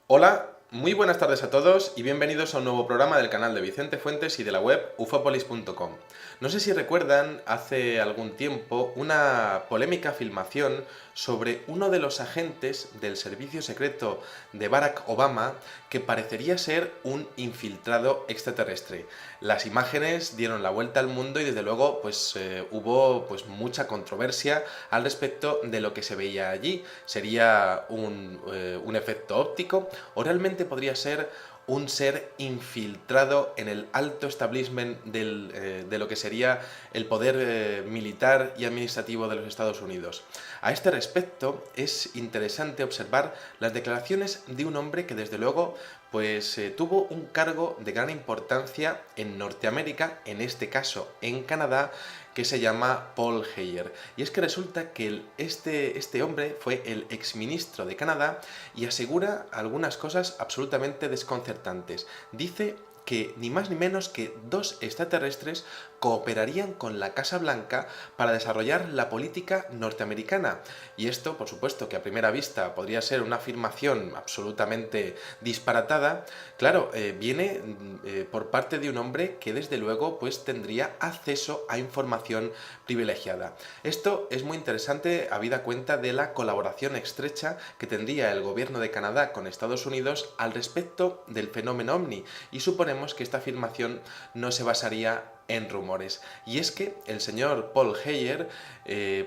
Hola, muy buenas tardes a todos y bienvenidos a un nuevo programa del canal de Vicente Fuentes y de la web ufopolis.com. No sé si recuerdan hace algún tiempo una polémica filmación sobre uno de los agentes del servicio secreto de Barack Obama que parecería ser un infiltrado extraterrestre. Las imágenes dieron la vuelta al mundo y desde luego hubo mucha controversia al respecto de lo que se veía allí. ¿Sería un efecto óptico o realmente podría ser un ser infiltrado en el alto establishment de lo que sería el poder militar y administrativo de los Estados Unidos? A este respecto es interesante observar las declaraciones de un hombre que desde luego tuvo un cargo de gran importancia en Norteamérica, en este caso en Canadá, que se llama Paul Heyerdahl. Y es que resulta que este hombre fue el exministro de Canadá y asegura algunas cosas absolutamente desconcertantes. Dice que ni más ni menos que dos extraterrestres cooperarían con la Casa Blanca para desarrollar la política norteamericana. Y esto, por supuesto, que a primera vista podría ser una afirmación absolutamente disparatada, claro, viene por parte de un hombre que desde luego tendría acceso a información privilegiada. Esto es muy interesante habida cuenta de la colaboración estrecha que tendría el gobierno de Canadá con Estados Unidos al respecto del fenómeno OVNI, y suponemos que esta afirmación no se basaría en rumores. Y es que el señor Paul Heyerdahl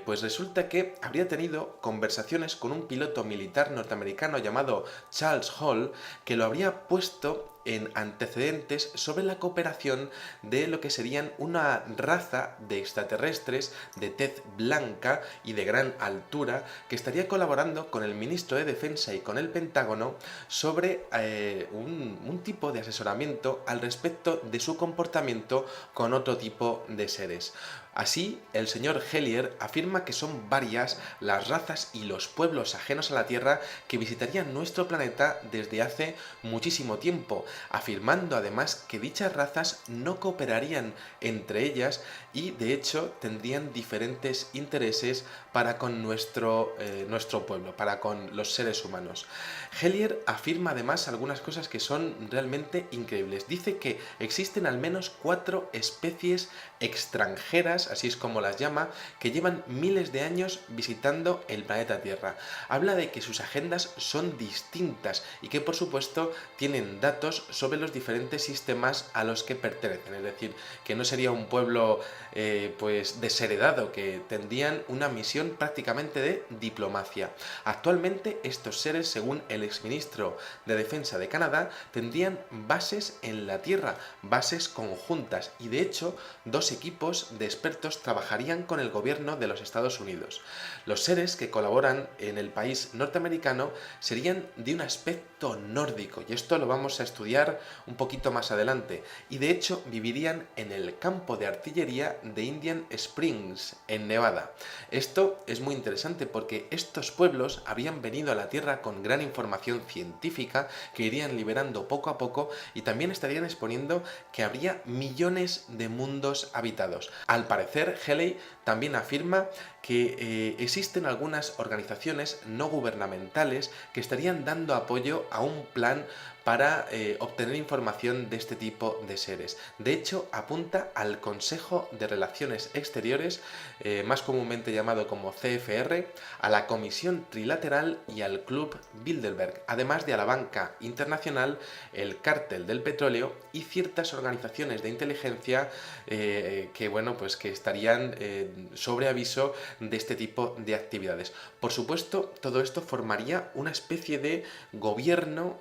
resulta que habría tenido conversaciones con un piloto militar norteamericano llamado Charles Hall, que lo habría puesto en antecedentes sobre la cooperación de lo que serían una raza de extraterrestres de tez blanca y de gran altura que estaría colaborando con el ministro de Defensa y con el Pentágono sobre un tipo de asesoramiento al respecto de su comportamiento con otro tipo de seres. Así, el señor Heyerdahl afirma que son varias las razas y los pueblos ajenos a la Tierra que visitarían nuestro planeta desde hace muchísimo tiempo, afirmando además que dichas razas no cooperarían entre ellas y de hecho tendrían diferentes intereses para con nuestro pueblo, para con los seres humanos. Heyerdahl afirma además algunas cosas que son realmente increíbles. Dice que existen al menos 4 especies extranjeras, así es como las llama, que llevan miles de años visitando el planeta Tierra. Habla de que sus agendas son distintas y que por supuesto tienen datos sobre los diferentes sistemas a los que pertenecen, es decir, que no sería un pueblo desheredado, que tendrían una misión prácticamente de diplomacia. Actualmente estos seres, según el exministro de Defensa de Canadá, tendrían bases en la Tierra, bases conjuntas, y de hecho 2 equipos de expertos trabajarían con el gobierno de los Estados Unidos. Los seres que colaboran en el país norteamericano serían de un aspecto nórdico, y esto lo vamos a estudiar un poquito más adelante, y de hecho vivirían en el campo de artillería de Indian Springs, en Nevada. Esto es muy interesante porque estos pueblos habían venido a la Tierra con gran información científica que irían liberando poco a poco, y también estarían exponiendo que habría millones de mundos habitados. Al parecer, Heyerdahl también afirma que existen algunas organizaciones no gubernamentales que estarían dando apoyo a un plan para obtener información de este tipo de seres. De hecho, apunta al Consejo de Relaciones Exteriores, más comúnmente llamado como CFR, a la Comisión Trilateral y al Club Bilderberg, además de a la Banca Internacional, el Cártel del Petróleo y ciertas organizaciones de inteligencia que estarían sobre aviso de este tipo de actividades. Por supuesto, todo esto formaría una especie de gobierno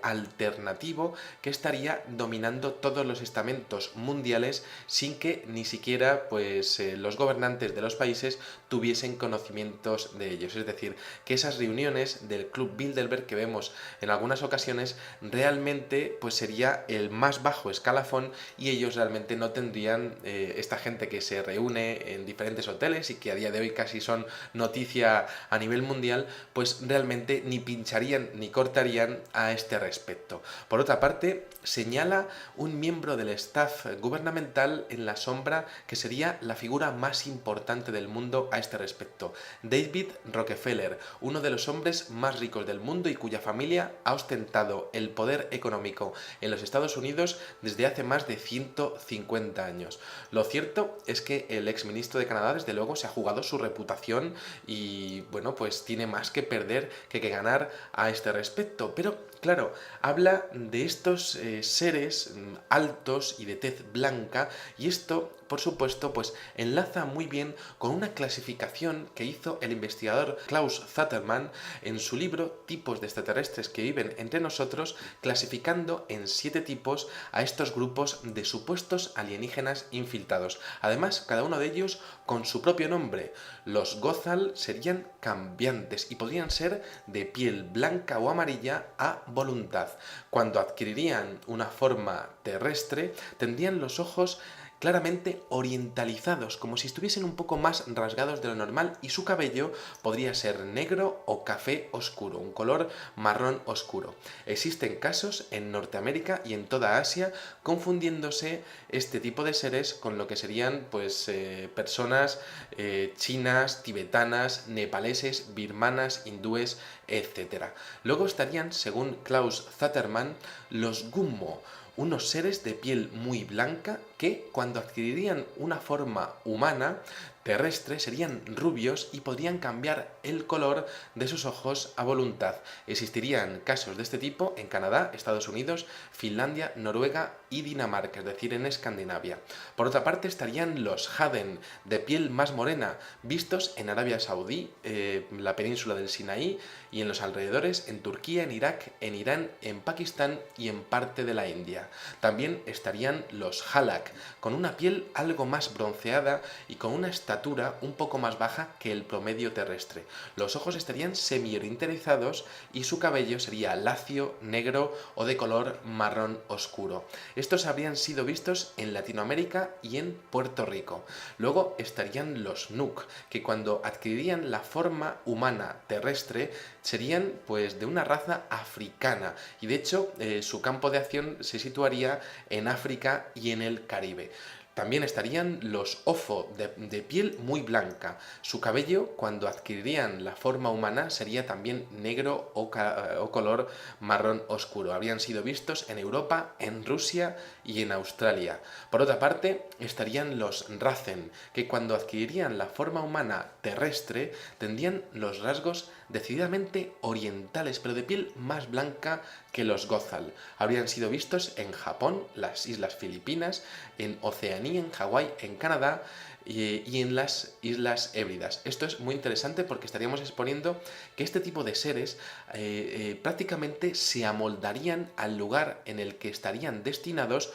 alternativo que estaría dominando todos los estamentos mundiales sin que ni siquiera los gobernantes de los países tuviesen conocimientos de ellos. Es decir, que esas reuniones del Club Bilderberg que vemos en algunas ocasiones realmente sería el más bajo escalafón, y ellos realmente no tendrían esta gente que se reúne en diferentes hoteles y que a día de hoy casi son noticia a nivel mundial, pues realmente ni pincharían ni cortarían a este respecto. Por otra parte, señala un miembro del staff gubernamental en la sombra que sería la figura más importante del mundo a este respecto. David Rockefeller, uno de los hombres más ricos del mundo y cuya familia ha ostentado el poder económico en los Estados Unidos desde hace más de 150 años. Lo cierto es que el exministro de Canadá, desde luego, se ha jugado su reputación y, bueno, pues tiene más que perder que ganar a este respecto. Pero, claro, habla de estos seres altos y de tez blanca, y esto, por supuesto, pues enlaza muy bien con una clasificación que hizo el investigador Klaus Zatterman en su libro Tipos de extraterrestres que viven entre nosotros, clasificando en 7 tipos a estos grupos de supuestos alienígenas infiltrados. Además, cada uno de ellos con su propio nombre. Los Gothal serían cambiantes y podrían ser de piel blanca o amarilla a voluntad. Cuando adquirirían una forma terrestre, tendrían los ojos claramente orientalizados, como si estuviesen un poco más rasgados de lo normal, y su cabello podría ser negro o café oscuro, un color marrón oscuro. Existen casos en Norteamérica y en toda Asia confundiéndose este tipo de seres con lo que serían pues personas chinas, tibetanas, nepaleses, birmanas, hindúes, etc. Luego estarían, según Klaus Zatterman, los Gummo, unos seres de piel muy blanca que, cuando adquirirían una forma humana terrestre, serían rubios y podrían cambiar el color de sus ojos a voluntad. Existirían casos de este tipo en Canadá, Estados Unidos, Finlandia, Noruega y Dinamarca, es decir, en Escandinavia. Por otra parte estarían los Haden, de piel más morena, vistos en Arabia Saudí, la península del Sinaí y en los alrededores, en Turquía, en Irak, en Irán, en Pakistán y en parte de la India. También estarían los Halak, con una piel algo más bronceada y con una estatura un poco más baja que el promedio terrestre. Los ojos estarían semi-orientalizados y su cabello sería lacio, negro o de color marrón oscuro. Estos habrían sido vistos en Latinoamérica y en Puerto Rico. Luego estarían los Nuk, que cuando adquirirían la forma humana terrestre serían pues de una raza africana, y de hecho su campo de acción se situaría en África y en el Caribe. También estarían los Ofo, de piel muy blanca. Su cabello, cuando adquirirían la forma humana, sería también negro o color marrón oscuro. Habrían sido vistos en Europa, en Rusia y en Australia. Por otra parte, estarían los Razen, que cuando adquirirían la forma humana terrestre, tendrían los rasgos decididamente orientales, pero de piel más blanca que los Gothal. Habrían sido vistos en Japón, las Islas Filipinas, en Oceanía, en Hawái, en Canadá y en las Islas Hébridas. Esto es muy interesante porque estaríamos exponiendo que este tipo de seres prácticamente se amoldarían al lugar en el que estarían destinados,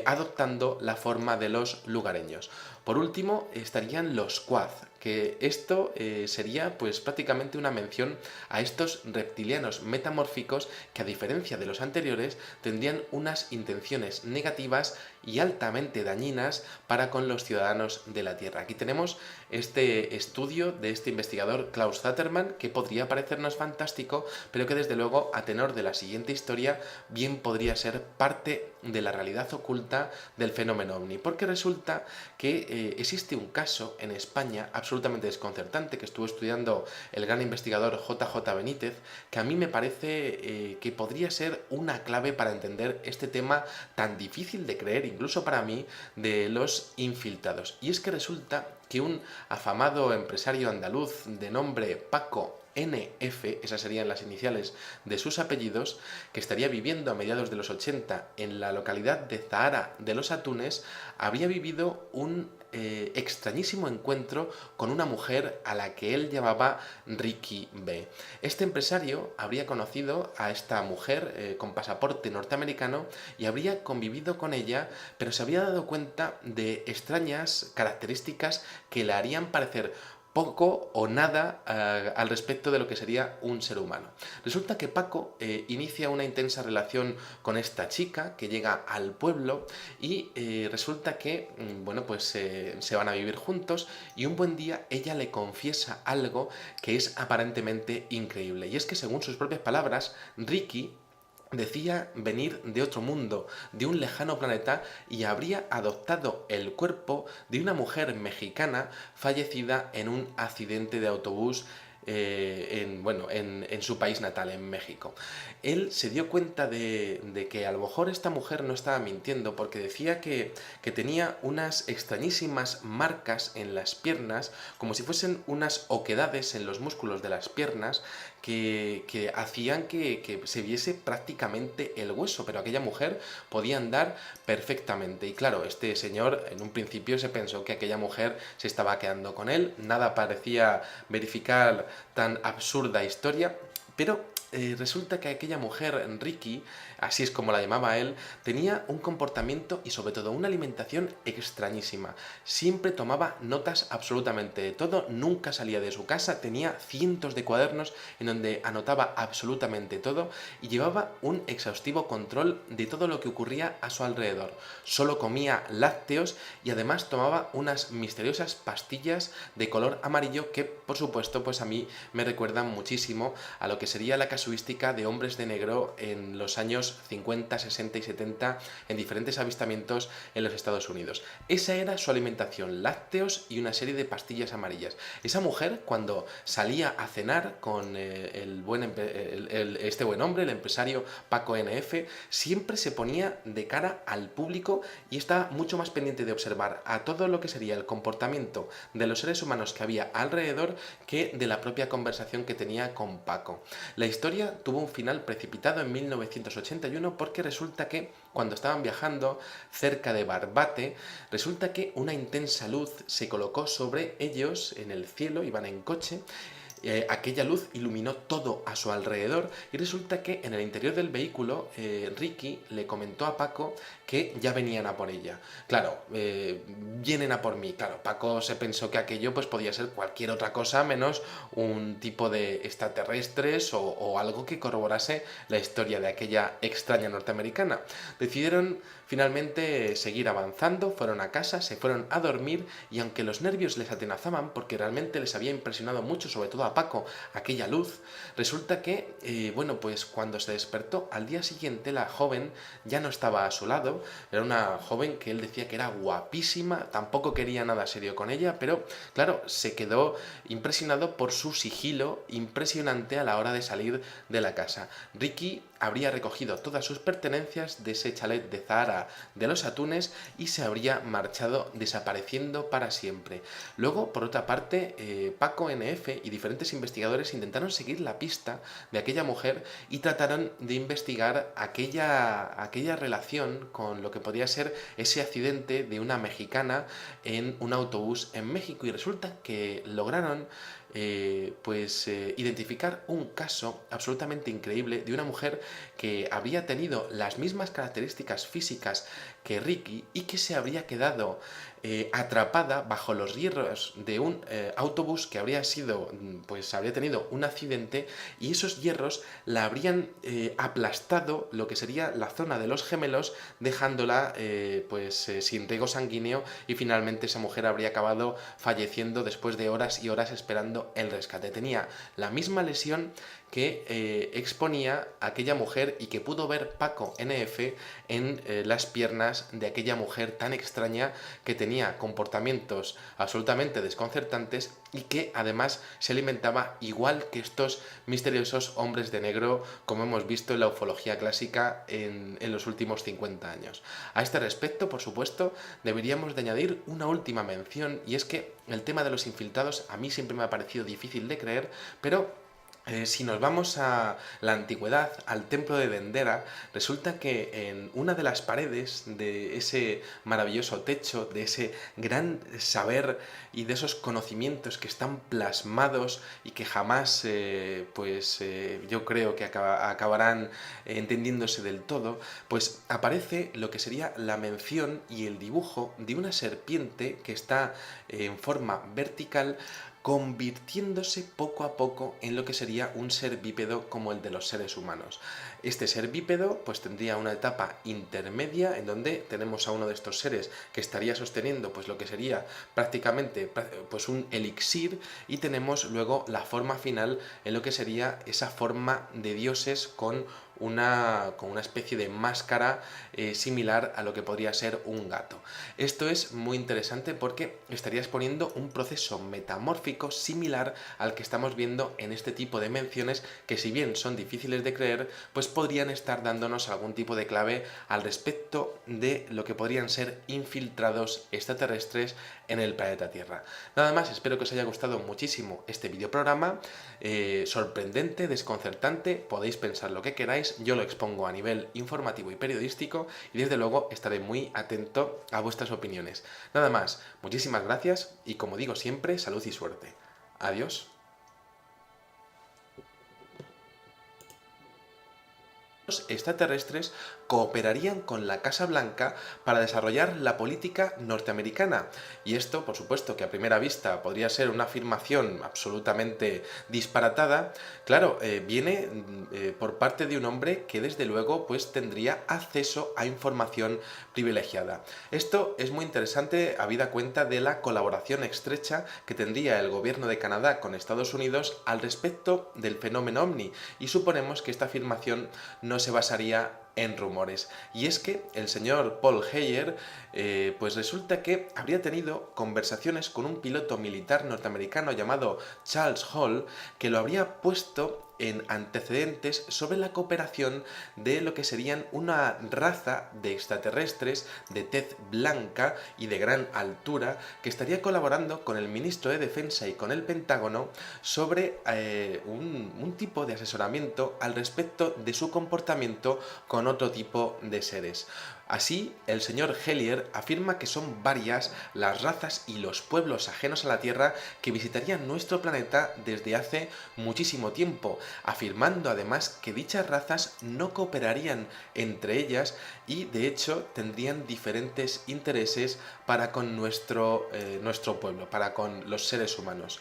adoptando la forma de los lugareños. Por último, estarían los Quaz, que esto sería pues prácticamente una mención a estos reptilianos metamórficos que, a diferencia de los anteriores, tendrían unas intenciones negativas y altamente dañinas para con los ciudadanos de la Tierra. Aquí tenemos este estudio de este investigador Klaus Zatterman, que podría parecernos fantástico, pero que desde luego, a tenor de la siguiente historia, bien podría ser parte de la realidad oculta del fenómeno ovni, porque resulta que existe un caso en España absolutamente desconcertante que estuvo estudiando el gran investigador JJ Benítez, que a mí me parece que podría ser una clave para entender este tema tan difícil de creer, incluso para mí, de los infiltrados. Y es que resulta que un afamado empresario andaluz de nombre Paco NF, esas serían las iniciales de sus apellidos, que estaría viviendo a mediados de los 80 en la localidad de Zahara de los Atunes, había vivido un extrañísimo encuentro con una mujer a la que él llamaba Ricky B. Este empresario habría conocido a esta mujer con pasaporte norteamericano y habría convivido con ella, pero se había dado cuenta de extrañas características que le harían parecer poco o nada al respecto de lo que sería un ser humano. Resulta que Paco inicia una intensa relación con esta chica que llega al pueblo y resulta que, bueno, pues se van a vivir juntos, y un buen día ella le confiesa algo que es aparentemente increíble, y es que, según sus propias palabras, Ricky decía venir de otro mundo, de un lejano planeta, y habría adoptado el cuerpo de una mujer mexicana fallecida en un accidente de autobús en su país natal, en México. Él se dio cuenta de que a lo mejor esta mujer no estaba mintiendo porque decía que tenía unas extrañísimas marcas en las piernas, como si fuesen unas oquedades en los músculos de las piernas que hacían que se viese prácticamente el hueso, pero aquella mujer podía andar perfectamente. Y claro, este señor en un principio se pensó que aquella mujer se estaba quedando con él, nada parecía verificar tan absurda historia, pero resulta que aquella mujer, Ricky, así es como la llamaba él, tenía un comportamiento y sobre todo una alimentación extrañísima. Siempre tomaba notas absolutamente de todo, nunca salía de su casa, tenía cientos de cuadernos en donde anotaba absolutamente todo y llevaba un exhaustivo control de todo lo que ocurría a su alrededor. Solo comía lácteos y además tomaba unas misteriosas pastillas de color amarillo que, por supuesto, pues a mí me recuerdan muchísimo a lo que sería la casuística de hombres de negro en los años 50, 60 y 70 en diferentes avistamientos en los Estados Unidos. Esa era su alimentación, lácteos y una serie de pastillas amarillas. Esa mujer, cuando salía a cenar con este buen hombre, el empresario Paco NF, siempre se ponía de cara al público y estaba mucho más pendiente de observar a todo lo que sería el comportamiento de los seres humanos que había alrededor que de la propia conversación que tenía con Paco. La historia tuvo un final precipitado en 1981 porque resulta que cuando estaban viajando cerca de Barbate, resulta que una intensa luz se colocó sobre ellos en el cielo, iban en coche. Aquella luz iluminó todo a su alrededor y resulta que en el interior del vehículo Ricky le comentó a Paco que ya venían a por ella. Claro, vienen a por mí. Claro, Paco se pensó que aquello pues podía ser cualquier otra cosa menos un tipo de extraterrestres o algo que corroborase la historia de aquella extraña norteamericana. Decidieron finalmente seguir avanzando, fueron a casa, se fueron a dormir y aunque los nervios les atenazaban porque realmente les había impresionado mucho, sobre todo a Paco, aquella luz, resulta que, pues cuando se despertó al día siguiente la joven ya no estaba a su lado, era una joven que él decía que era guapísima, tampoco quería nada serio con ella, pero claro, se quedó impresionado por su sigilo impresionante a la hora de salir de la casa. Ricky habría recogido todas sus pertenencias de ese chalet de Zahara de los Atunes y se habría marchado desapareciendo para siempre. Luego, por otra parte, Paco NF y diferentes investigadores intentaron seguir la pista de aquella mujer y trataron de investigar aquella relación con lo que podía ser ese accidente de una mexicana en un autobús en México y resulta que lograron identificar un caso absolutamente increíble de una mujer que habría tenido las mismas características físicas que Ricky y que se habría quedado atrapada bajo los hierros de un autobús que habría tenido un accidente y esos hierros la habrían aplastado lo que sería la zona de los gemelos dejándola sin riego sanguíneo y finalmente esa mujer habría acabado falleciendo después de horas y horas esperando el rescate. Tenía la misma lesión que exponía aquella mujer y que pudo ver Paco NF en las piernas de aquella mujer tan extraña que tenía comportamientos absolutamente desconcertantes y que además se alimentaba igual que estos misteriosos hombres de negro como hemos visto en la ufología clásica en los últimos 50 años. A este respecto, por supuesto, deberíamos de añadir una última mención y es que el tema de los infiltrados a mí siempre me ha parecido difícil de creer, pero si nos vamos a la antigüedad, al templo de Dendera, resulta que en una de las paredes de ese maravilloso techo, de ese gran saber y de esos conocimientos que están plasmados y que jamás, yo creo que acabarán entendiéndose del todo, pues aparece lo que sería la mención y el dibujo de una serpiente que está en forma vertical convirtiéndose poco a poco en lo que sería un ser bípedo como el de los seres humanos. Este ser bípedo pues tendría una etapa intermedia en donde tenemos a uno de estos seres que estaría sosteniendo pues lo que sería prácticamente pues un elixir y tenemos luego la forma final en lo que sería esa forma de dioses con con una especie de máscara similar a lo que podría ser un gato. Esto es muy interesante porque estaría exponiendo un proceso metamórfico similar al que estamos viendo en este tipo de menciones que, si bien son difíciles de creer, pues podrían estar dándonos algún tipo de clave al respecto de lo que podrían ser infiltrados extraterrestres en el planeta Tierra. Nada más, espero que os haya gustado muchísimo este videoprograma, sorprendente, desconcertante, podéis pensar lo que queráis, yo lo expongo a nivel informativo y periodístico y desde luego estaré muy atento a vuestras opiniones. Nada más, muchísimas gracias y, como digo siempre, salud y suerte. Adiós. Los extraterrestres cooperarían con la Casa Blanca para desarrollar la política norteamericana. Y esto, por supuesto, que a primera vista podría ser una afirmación absolutamente disparatada, claro, viene por parte de un hombre que desde luego pues tendría acceso a información privilegiada. Esto es muy interesante habida cuenta de la colaboración estrecha que tendría el gobierno de Canadá con Estados Unidos al respecto del fenómeno OVNI, y suponemos que esta afirmación no se basaría en rumores. Y es que el señor Paul Heyerdahl pues resulta que habría tenido conversaciones con un piloto militar norteamericano llamado Charles Hall, que lo habría puesto en antecedentes sobre la cooperación de lo que serían una raza de extraterrestres de tez blanca y de gran altura que estaría colaborando con el ministro de Defensa y con el Pentágono sobre un tipo de asesoramiento al respecto de su comportamiento con otro tipo de seres. Así, el señor Hellier afirma que son varias las razas y los pueblos ajenos a la Tierra que visitarían nuestro planeta desde hace muchísimo tiempo, afirmando además que dichas razas no cooperarían entre ellas y de hecho tendrían diferentes intereses para con nuestro pueblo, para con los seres humanos.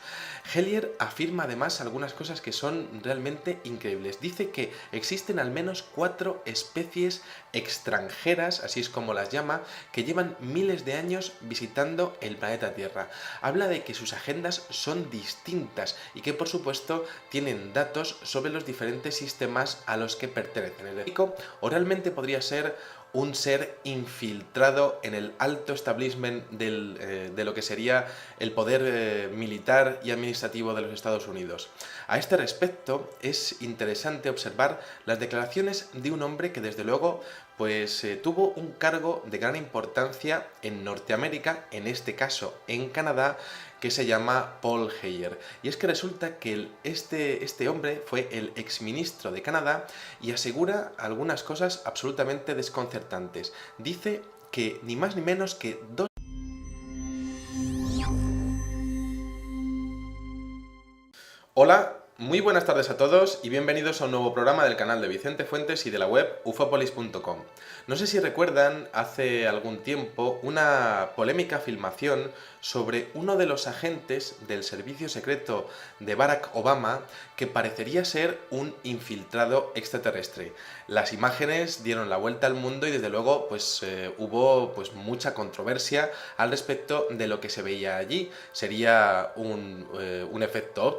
Hellier afirma además algunas cosas que son realmente increíbles. Dice que existen al menos 4 especies extranjeras, así es como las llama, que llevan miles de años visitando el planeta Tierra. Habla de que sus agendas son distintas y que por supuesto tienen datos sobre los diferentes sistemas a los que pertenecen. El ético o realmente podría ser un ser infiltrado en el alto establishment de lo que sería el poder militar y administrativo de los Estados Unidos. A este respecto es interesante observar las declaraciones de un hombre que desde luego pues tuvo un cargo de gran importancia en Norteamérica, en este caso en Canadá, que se llama Paul Heyerdahl. Y es que resulta que este hombre fue el exministro de Canadá y asegura algunas cosas absolutamente desconcertantes. Dice que ni más ni menos que dos... Hola, muy buenas tardes a todos y bienvenidos a un nuevo programa del canal de Vicente Fuentes y de la web ufopolis.com. No sé si recuerdan hace algún tiempo una polémica filmación sobre uno de los agentes del servicio secreto de Barack Obama que parecería ser un infiltrado extraterrestre. Las imágenes dieron la vuelta al mundo y desde luego pues hubo pues mucha controversia al respecto de lo que se veía allí. Sería un efecto óptico